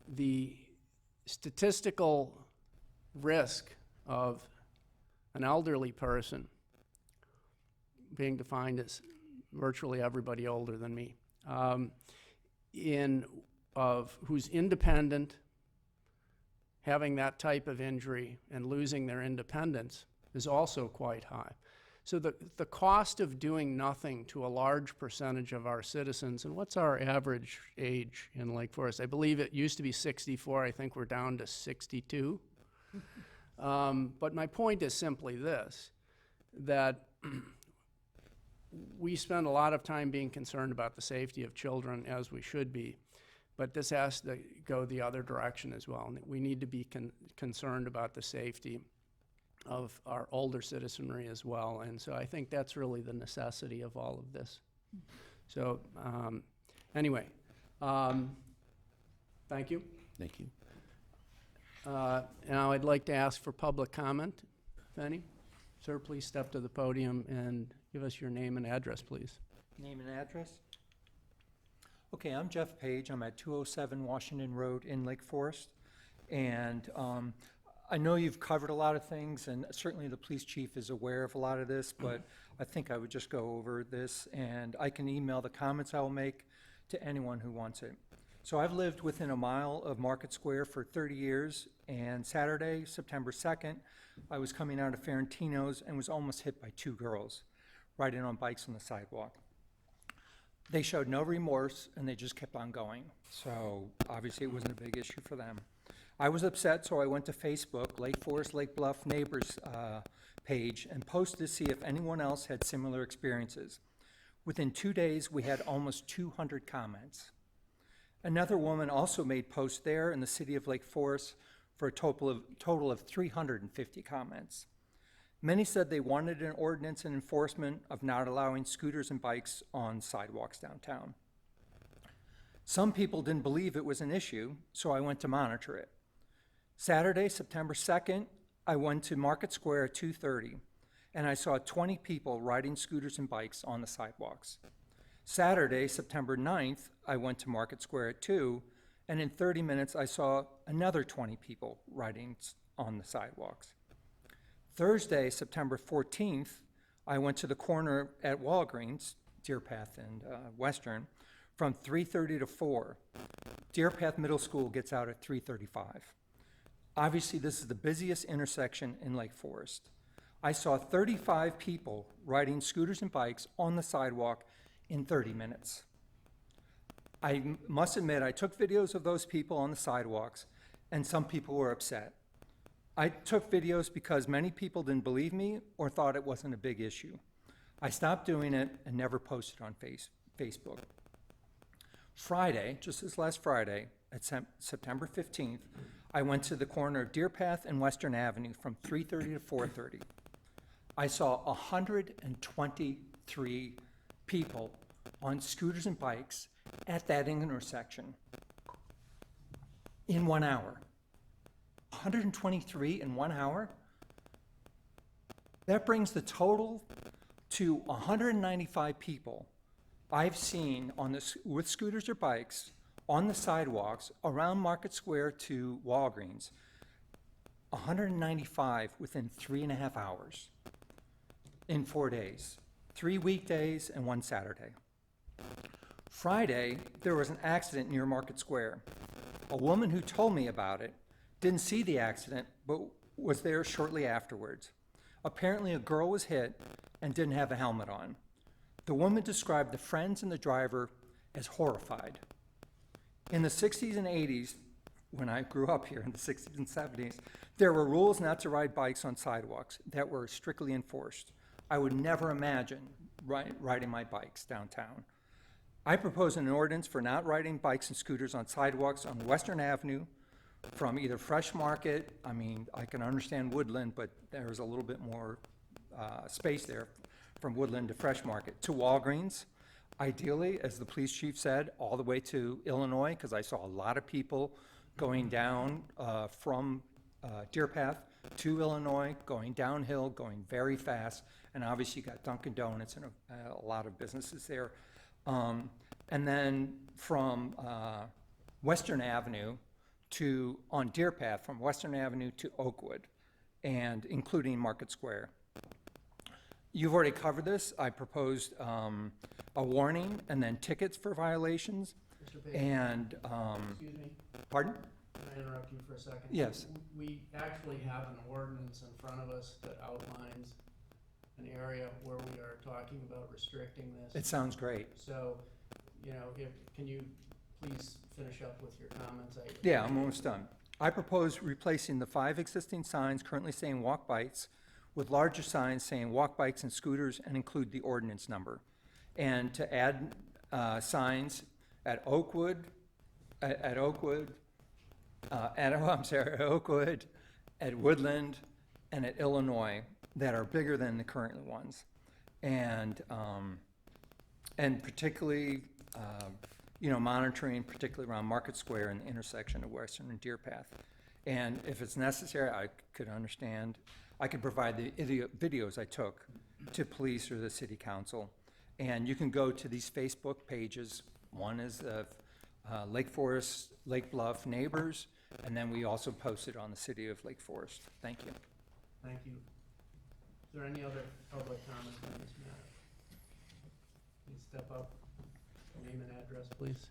Speaker 1: The statistical risk of an elderly person, being defined as virtually everybody older than me, who's independent, having that type of injury and losing their independence is also quite high. So the cost of doing nothing to a large percentage of our citizens, and what's our average age in Lake Forest? I believe it used to be 64. I think we're down to 62. But my point is simply this, that we spend a lot of time being concerned about the safety of children, as we should be, but this has to go the other direction as well. And we need to be concerned about the safety of our older citizenry as well. And so I think that's really the necessity of all of this. So anyway, thank you.
Speaker 13: Thank you.
Speaker 1: Now I'd like to ask for public comment, if any. Sir, please step to the podium and give us your name and address, please.
Speaker 15: Name and address? Okay, I'm Jeff Page. I'm at 207 Washington Road in Lake Forest. And I know you've covered a lot of things, and certainly the police chief is aware of a lot of this, but I think I would just go over this, and I can email the comments I will make to anyone who wants it. So I've lived within a mile of Market Square for 30 years, and Saturday, September 2nd, I was coming out of Ferentino's and was almost hit by two girls riding on bikes on the sidewalk. They showed no remorse, and they just kept on going. So obviously it wasn't a big issue for them. I was upset, so I went to Facebook, Lake Forest, Lake Bluff neighbors page, and posted to see if anyone else had similar experiences. Within 2 days, we had almost 200 comments. Another woman also made posts there in the city of Lake Forest for a total of 350 comments. Many said they wanted an ordinance and enforcement of not allowing scooters and bikes on sidewalks downtown. Some people didn't believe it was an issue, so I went to monitor it. Saturday, September 2nd, I went to Market Square at 2:30, and I saw 20 people riding scooters and bikes on the sidewalks. Saturday, September 9th, I went to Market Square at 2, and in 30 minutes I saw another 20 people riding on the sidewalks. Thursday, September 14th, I went to the corner at Walgreens, Deer Path and Western, from 3:30 to 4. Deer Path Middle School gets out at 3:35. Obviously, this is the busiest intersection in Lake Forest. I saw 35 people riding scooters and bikes on the sidewalk in 30 minutes. I must admit, I took videos of those people on the sidewalks, and some people were upset. I took videos because many people didn't believe me or thought it wasn't a big issue. I stopped doing it and never posted on Facebook. Friday, just this last Friday, at September 15th, I went to the corner of Deer Path and Western Avenue from 3:30 to 4:30. I saw 123 people on scooters and bikes at that intersection in 1 hour. 123 in 1 hour? That brings the total to 195 people I've seen on this with scooters or bikes on the sidewalks around Market Square to Walgreens. 195 within 3.5 hours in 4 days, 3 weekdays and 1 Saturday. Friday, there was an accident near Market Square. A woman who told me about it didn't see the accident, but was there shortly afterwards. Apparently, a girl was hit and didn't have a helmet on. The woman described the friends and the driver as horrified. In the 60s and 80s, when I grew up here in the 60s and 70s, there were rules not to ride bikes on sidewalks that were strictly enforced. I would never imagine riding my bikes downtown. I propose an ordinance for not riding bikes and scooters on sidewalks on Western Avenue from either Fresh Market, I mean, I can understand Woodland, but there's a little bit more space there, from Woodland to Fresh Market, to Walgreens. Ideally, as the police chief said, all the way to Illinois, because I saw a lot of people going down from Deer Path to Illinois, going downhill, going very fast, and obviously you got Dunkin' Donuts and a lot of businesses there. And then from Western Avenue on Deer Path, from Western Avenue to Oakwood, and including Market Square. You've already covered this. I proposed a warning and then tickets for violations.
Speaker 1: Mr. Page,
Speaker 15: And,
Speaker 1: excuse me,
Speaker 15: pardon?
Speaker 1: can I interrupt you for a second?
Speaker 15: Yes.
Speaker 1: We actually have an ordinance in front of us that outlines an area where we are talking about restricting this.
Speaker 15: It sounds great.
Speaker 1: So, you know, can you please finish up with your comments?
Speaker 15: Yeah, I'm almost done. I propose replacing the 5 existing signs currently saying walk bikes with larger signs saying walk bikes and scooters and include the ordinance number. And to add signs at Oakwood, at Oakwood, at Woodland, and at Illinois that are bigger than the current ones. And particularly, monitoring particularly around Market Square and the intersection of Western and Deer Path. And if it's necessary, I could provide the videos I took to police or the city council. And you can go to these Facebook pages. One is the Lake Forest, Lake Bluff neighbors, and then we also posted on the City of Lake Forest. Thank you.
Speaker 1: Thank you. Is there any other public comments on this matter? Please step up. Name and address, please.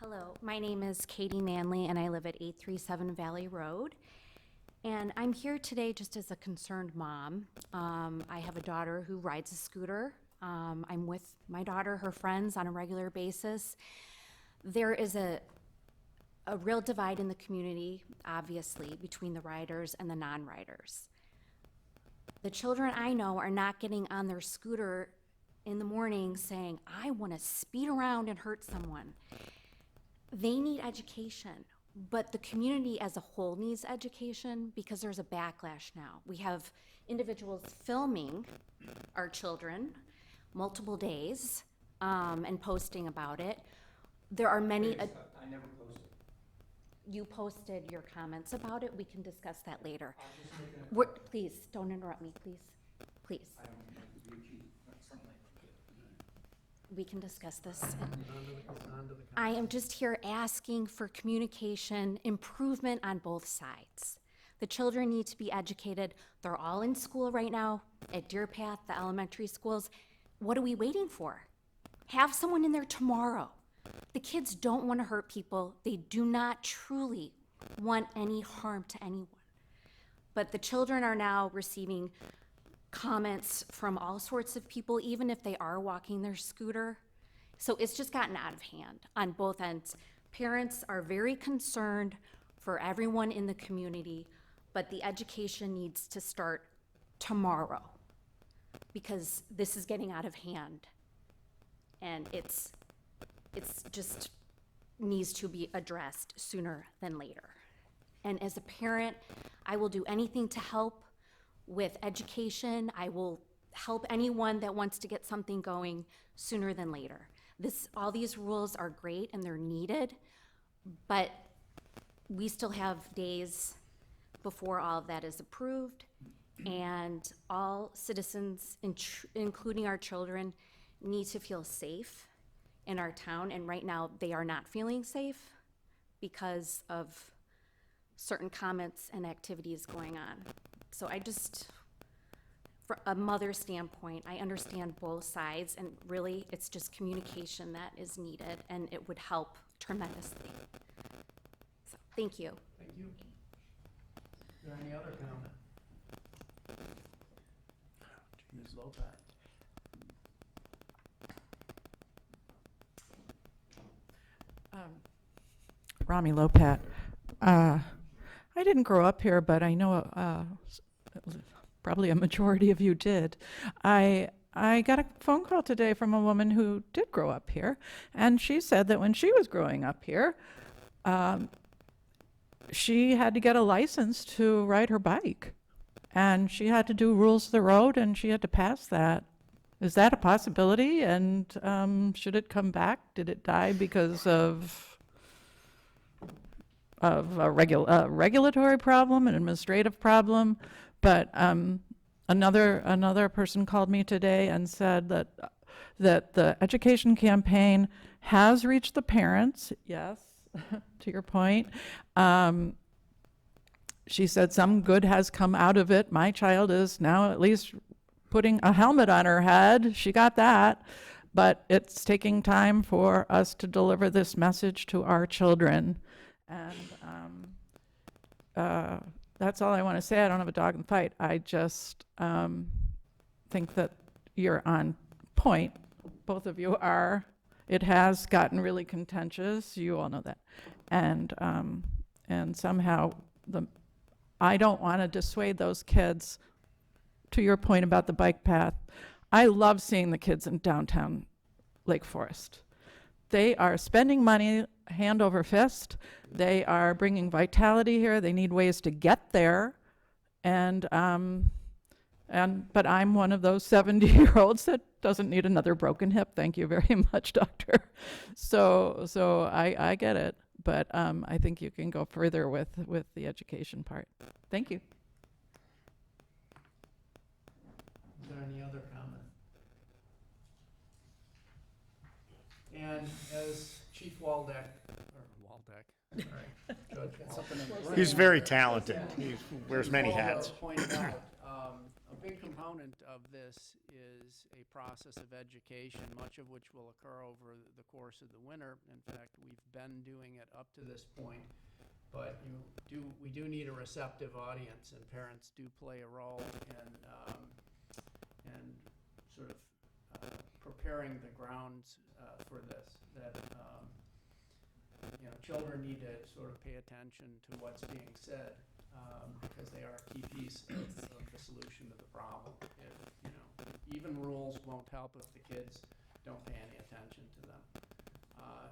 Speaker 16: Hello, my name is Katie Manley, and I live at 837 Valley Road. And I'm here today just as a concerned mom. I have a daughter who rides a scooter. I'm with my daughter, her friends, on a regular basis. There is a real divide in the community, obviously, between the riders and the non-riders. The children I know are not getting on their scooter in the morning saying, I want to speed around and hurt someone. They need education, but the community as a whole needs education because there's a backlash now. We have individuals filming our children multiple days and posting about it. There are many.
Speaker 15: I never posted.
Speaker 16: You posted your comments about it. We can discuss that later. Please, don't interrupt me, please. Please. We can discuss this. I am just here asking for communication, improvement on both sides. The children need to be educated. They're all in school right now at Deer Path, the elementary schools. What are we waiting for? Have someone in there tomorrow. The kids don't want to hurt people. They do not truly want any harm to anyone. But the children are now receiving comments from all sorts of people, even if they are walking their scooter. So it's just gotten out of hand on both ends. Parents are very concerned for everyone in the community, but the education needs to start tomorrow because this is getting out of hand. And it's just needs to be addressed sooner than later. And as a parent, I will do anything to help with education. I will help anyone that wants to get something going sooner than later. All these rules are great and they're needed, but we still have days before all of that is approved, and all citizens, including our children, need to feel safe in our town, and right now they are not feeling safe because of certain comments and activities going on. So from a mother's standpoint, I understand both sides, and really it's just communication that is needed, and it would help tremendously. So, thank you.
Speaker 1: Thank you. Is there any other comment? Ms. Lopat.
Speaker 12: Rami Lopat. I didn't grow up here, but I know probably a majority of you did. I got a phone call today from a woman who did grow up here, and she said that when she was growing up here, she had to get a license to ride her bike, and she had to do rules of the road, and she had to pass that. Is that a possibility? And should it come back? Did it die because of a regulatory problem, an administrative problem? But another person called me today and said that the education campaign has reached the parents. Yes, to your point. She said some good has come out of it. My child is now at least putting a helmet on her head. She got that. But it's taking time for us to deliver this message to our children. And That's all I want to say. I don't have a dog in the fight. I just think that you're on point. Both of you are. It has gotten really contentious. You all know that. And somehow I don't want to dissuade those kids. To your point about the bike path, I love seeing the kids in downtown Lake Forest. They are spending money hand over fist. They are bringing vitality here. They need ways to get there. But I'm one of those 70-year-olds that doesn't need another broken hip. Thank you very much, doctor. So I get it, but I think you can go further with the education part. Thank you.
Speaker 1: Is there any other comment? And as Chief Waldeck, sorry, Judge Waldeck.
Speaker 14: He's very talented. He wears many
Speaker 1: Waldo
Speaker 14: hats.
Speaker 1: pointed out, a big component of this is a process of education, much of which will occur over the course of the winter. In fact, we've been doing it up to this point, but we do need a receptive audience, and parents do play a role in sort of preparing the grounds for this. That children need to sort of pay attention to what's being said, because they are a key piece of the solution to the problem. Even rules won't help if the kids don't pay any attention to them,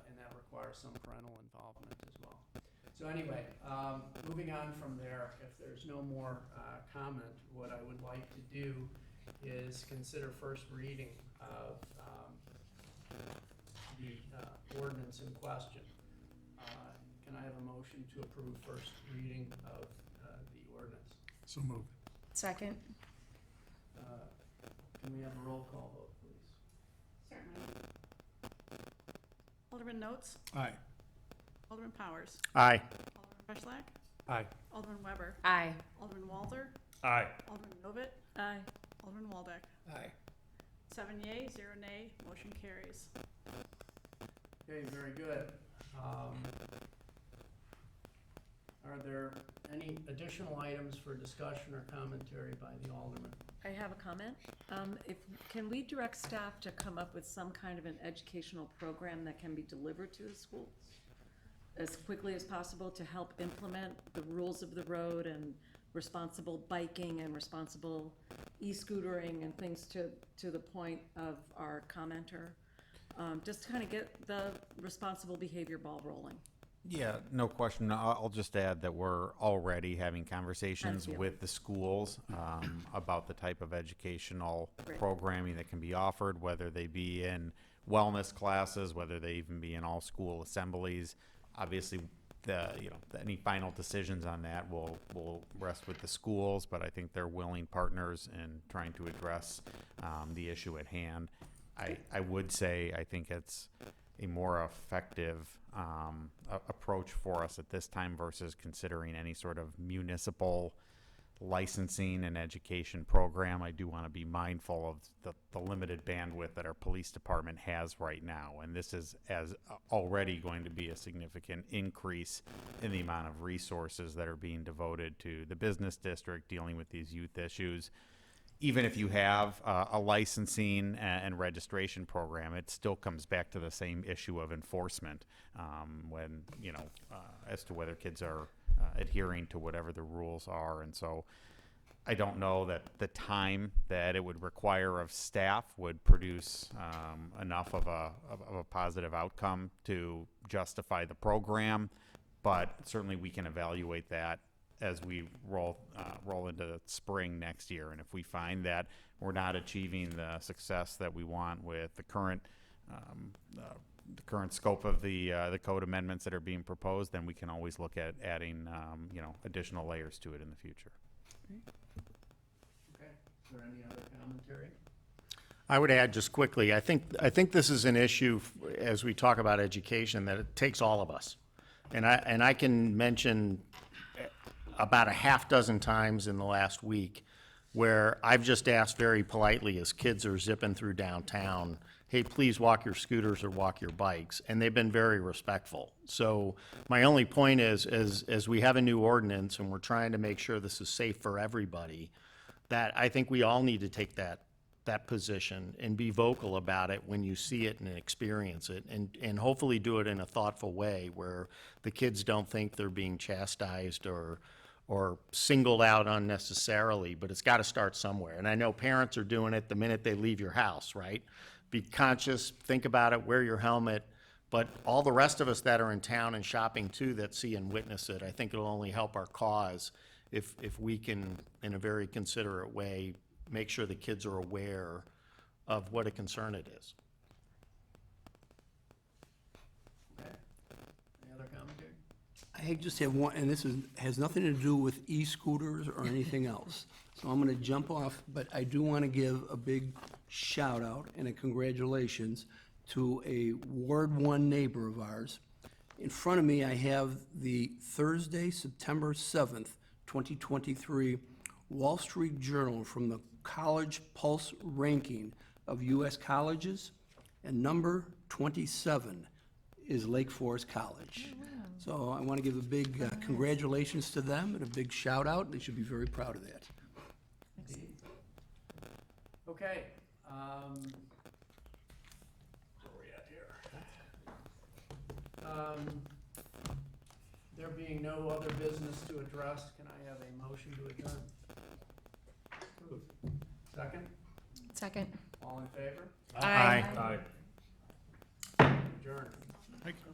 Speaker 1: and that requires some parental involvement as well. So anyway, moving on from there, if there's no more comment, what I would like to do is consider first reading of the ordinance in question. Can I have a motion to approve first reading of the ordinance?
Speaker 4: So moved.
Speaker 11: Second.
Speaker 1: Can we have a roll call vote, please?
Speaker 2: Certainly. Alderman Notes?
Speaker 4: Aye.
Speaker 2: Alderman Powers?
Speaker 14: Aye.
Speaker 2: Alderman Preschlack?
Speaker 4: Aye.
Speaker 2: Alderman Weber?
Speaker 11: Aye.
Speaker 2: Alderman Walter?
Speaker 10: Aye.
Speaker 2: Alderman Novit?
Speaker 9: Aye.
Speaker 2: Alderman Waldeck?
Speaker 1: Aye.
Speaker 2: 7 yea, 0 nay, motion carries.
Speaker 1: Okay, very good. Are there any additional items for discussion or commentary by the alderman?
Speaker 9: I have a comment. Can we direct staff to come up with some kind of an educational program that can be delivered to the schools as quickly as possible to help implement the rules of the road and responsible biking and responsible e-scootering and things to the point of our commenter? Just to kind of get the responsible behavior ball rolling.
Speaker 5: Yeah, no question. I'll just add that we're already having conversations
Speaker 9: Thank you.
Speaker 5: with the schools about the type of educational
Speaker 9: Great.
Speaker 5: programming that can be offered, whether they be in wellness classes, whether they even be in all school assemblies. Obviously, any final decisions on that will rest with the schools, but I think they're willing partners in trying to address the issue at hand. I would say I think it's a more effective approach for us at this time versus considering any sort of municipal licensing and education program. I do want to be mindful of the limited bandwidth that our police department has right now, and this is already going to be a significant increase in the amount of resources that are being devoted to the business district dealing with these youth issues. Even if you have a licensing and registration program, it still comes back to the same issue of enforcement as to whether kids are adhering to whatever the rules are. And so I don't know that the time that it would require of staff would produce enough of a positive outcome to justify the program, but certainly we can evaluate that as we roll into spring next year. And if we find that we're not achieving the success that we want with the current scope of the code amendments that are being proposed, then we can always look at adding additional layers to it in the future.
Speaker 1: Okay, is there any other commentary?
Speaker 14: I would add just quickly, I think this is an issue as we talk about education that it takes all of us. And I can mention about a half dozen times in the last week where I've just asked very politely as kids are zipping through downtown, hey, please walk your scooters or walk your bikes, and they've been very respectful. So my only point is, as we have a new ordinance and we're trying to make sure this is safe for everybody, that I think we all need to take that position and be vocal about it when you see it and experience it, and hopefully do it in a thoughtful way where the kids don't think they're being chastised or singled out unnecessarily, but it's got to start somewhere. And I know parents are doing it the minute they leave your house, right? Be conscious, think about it, wear your helmet, but all the rest of us that are in town and shopping too that see and witness it, I think it'll only help our cause if we can, in a very considerate way, make sure the kids are aware of what a concern it is.
Speaker 1: Any other commentary?
Speaker 17: I just have one, and this has nothing to do with e-scooters or anything else. So I'm gonna jump off, but I do wanna give a big shout out and a congratulations to a Ward 1 neighbor of ours. In front of me, I have the Thursday, September 7th, 2023 Wall Street Journal from the College Pulse ranking of U.S. colleges, and number 27 is Lake Forest College. So I want to give a big congratulations to them and a big shout out. They should be very proud of that.
Speaker 1: Okay. Where are we at here? There being no other business to address, can I have a motion to adjourn? Second?
Speaker 11: Second.
Speaker 1: All in favor?
Speaker 11: Aye.
Speaker 1: Adjourn.
Speaker 4: Thank you.